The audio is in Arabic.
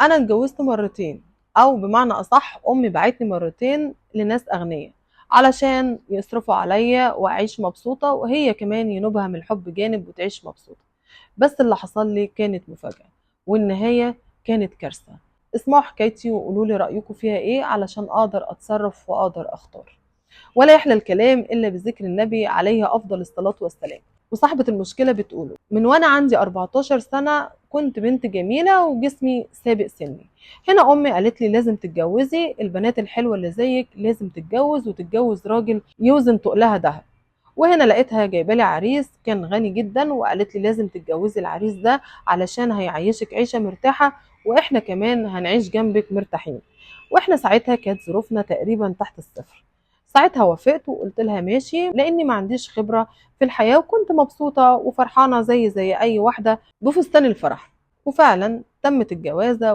انا اتجوزت مرتين، او بمعنى اصح امي بعتني مرتين لناس اغنياء علشان يصرفوا عليا واعيش مبسوطة، وهي كمان ينوبها من الحب جانب وتعيش مبسوطة. بس اللي حصل لي كانت مفاجأة، والنهاية كانت كارثة. اسمعوا حكايتي وقولوا لي رأيكم فيها ايه علشان اقدر اتصرف واقدر اختار. ولا يحلى الكلام إلا بذكر النبي عليه أفضل الصلاة والسلام. وصاحبة المشكلة بتقوله: من وأنا عندي 14 سنة كنت بنت جميلة وجسمي سابق سني. هنا أمي قالت لي لازم تتجوزي، البنات الحلوة اللي زيك لازم تتجوز، وتتجوز راجل يوزن تقلها دهب. وهنا لقيتها جايبالي عريس كان غني جدا، وقالت لي لازم تتجوزي العريس ده علشان هيعيشك عيشة مرتاحة، واحنا كمان هنعيش جنبك مرتاحين. واحنا ساعتها كانت ظروفنا تقريبا تحت الصفر. ساعتها وافقت وقلت لها ماشي، لاني ما عنديش خبرة في الحياة، وكنت مبسوطة وفرحانة زي اي واحدة بفستان الفرح. وفعلا تمت الجوازة.